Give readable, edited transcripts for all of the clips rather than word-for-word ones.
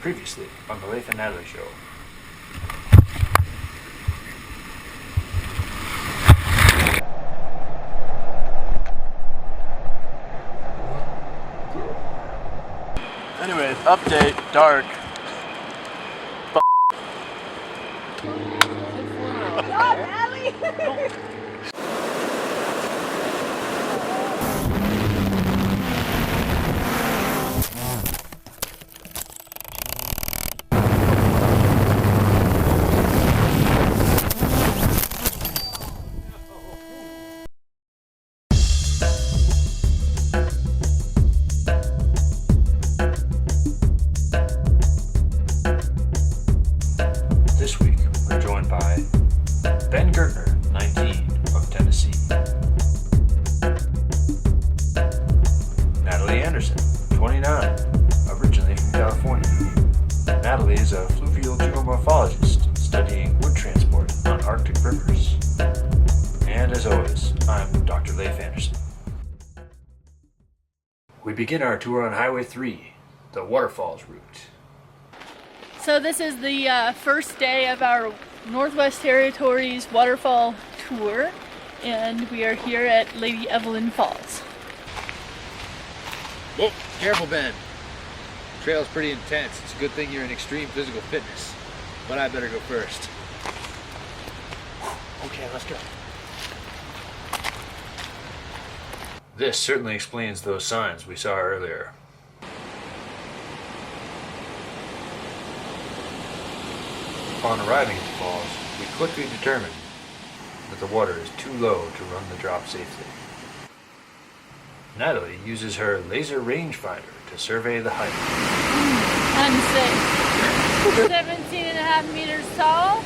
Previously on the Leif and Natalie Show. Anyways, update, dark. Stop, Natalie! This week, we're joined by Ben Gertner, 19, of Tennessee. Natalie Anderson, 29, originally from California. Natalie is a fluvial geomorphologist studying wood transport on Arctic rivers. And as always, I'm Dr. Leif Anderson. We begin our tour on Highway 3, the Waterfalls route. So this is the first day of our Northwest Territories Waterfall Tour, and we are here at Lady Evelyn Falls. Whoa, careful, Ben. The trail's pretty intense. It's a good thing you're in extreme physical fitness. But I better go first. Okay, let's go. This certainly explains those signs we saw earlier. Upon arriving at the falls, we quickly determined that the water is too low to run the drop safely. Natalie uses her laser rangefinder to survey the height. Unsafe. 17.5 meters tall,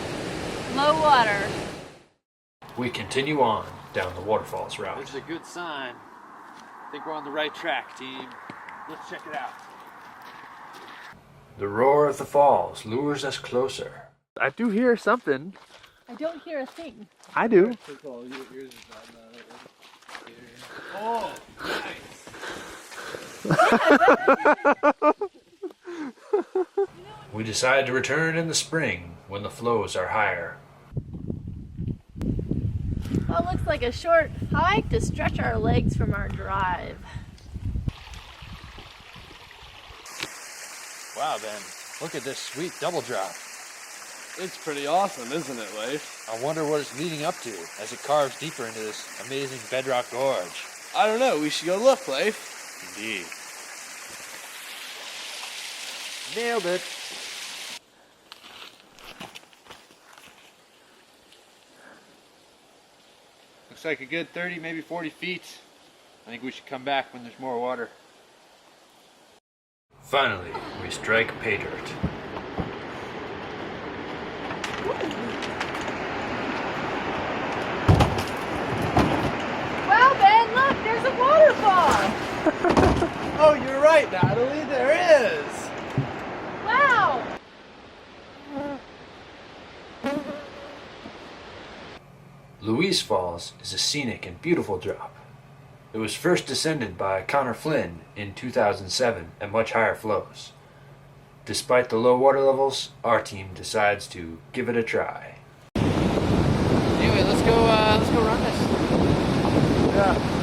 low water. We continue on down the waterfalls route. This is a good sign. I think we're on the right track, team. Let's check it out. The roar of the falls lures us closer. I do hear something. I don't hear a thing. I do. Oh, We decide to return in the spring when the flows are higher. Well, it looks like a short hike to stretch our legs from our drive. wow, Ben. Look at this sweet double drop. It's pretty awesome, isn't it, Leif? I wonder what it's leading up to as it carves deeper into this amazing bedrock gorge. I don't know. We should go look, Leif. Indeed. Nailed it. Looks like a good 30, maybe 40 feet. I think we should come back when there's more water. Finally, we strike pay dirt. Wow, Ben, look, there's a waterfall. Oh, you're right, Natalie. There is. Wow. Louise Falls is a scenic and beautiful drop. It was first descended by Connor Flynn in 2007 at much higher flows. Despite the low water levels, our team decides to give it a try. Anyway, let's go run this. Yeah.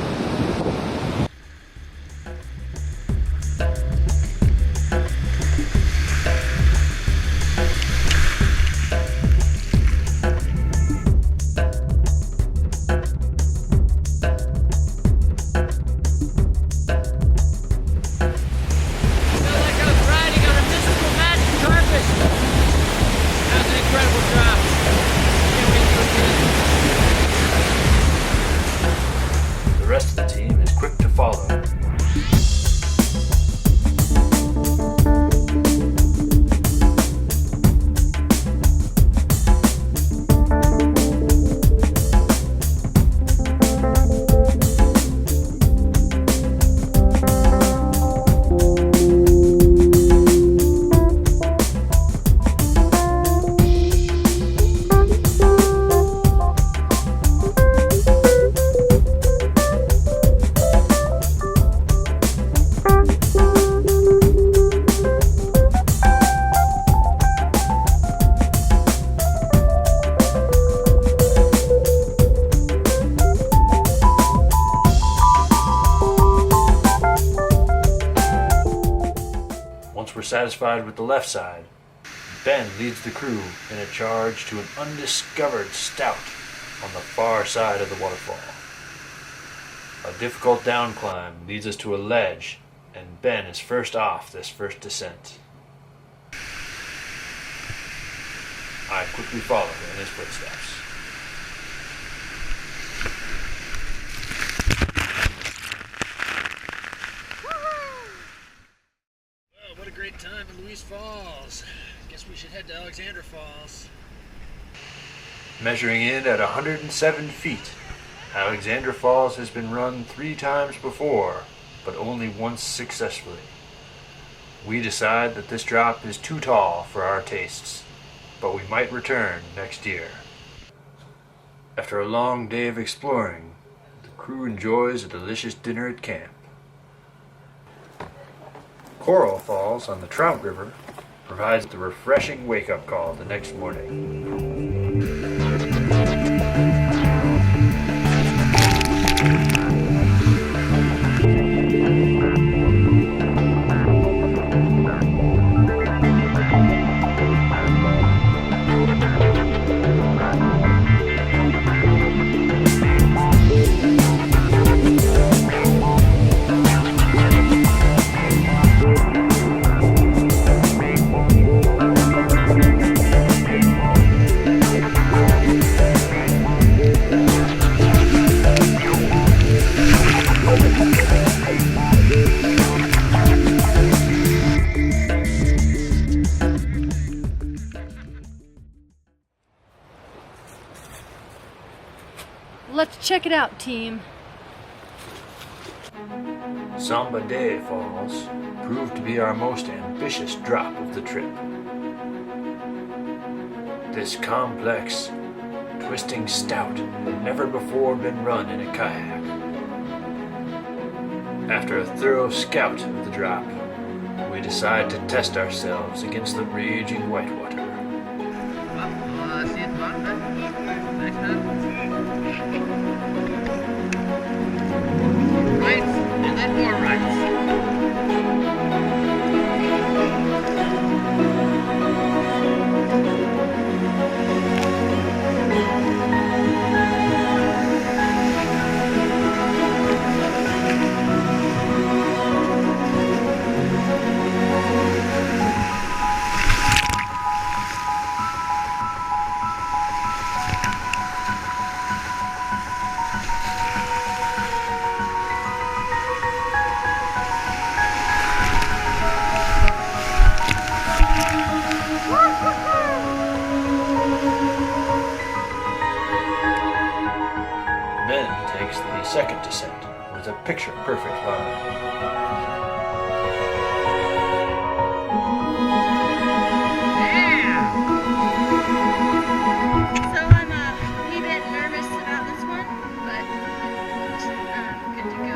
satisfied with the left side, Ben leads the crew in a charge to an undiscovered stout on the far side of the waterfall. A difficult down climb leads us to a ledge, and Ben is first off this first descent. I quickly follow in his footsteps. Well, what a great time in Louise Falls. Guess we should head to Alexander Falls. Measuring in at 107 feet, Alexander Falls has been run 3 times before, but only once successfully. We decide that this drop is too tall for our tastes, but we might return next year. After a long day of exploring, the crew enjoys a delicious dinner at camp. Coral Falls on the Trout River provides the refreshing wake-up call the next morning. Let's check it out, team. Samba Day Falls proved to be our most ambitious drop of the trip. This complex, twisting stout had never before been run in a kayak. After a thorough scout of the drop, we decide to test ourselves against the raging whitewater. Right, and then more rights. Ben takes the second descent with a picture-perfect line. So I'm a wee bit nervous about this one, but good to go.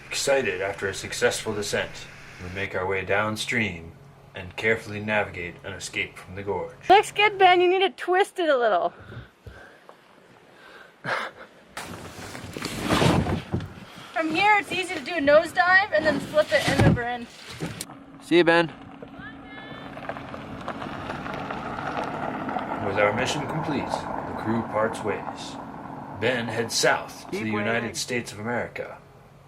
Excited after a successful descent, we make our way downstream and carefully navigate an escape from the gorge. Looks good, Ben. You need to twist it a little. From here, it's easy to do a nosedive and then flip it end over end. See you, Ben. With our mission complete, the crew parts ways. Ben heads south to the United States of America,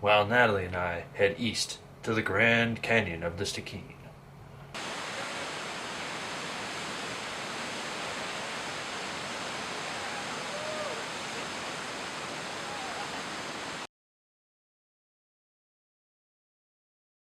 while Natalie and I head east to the Grand Canyon of the Stickeen.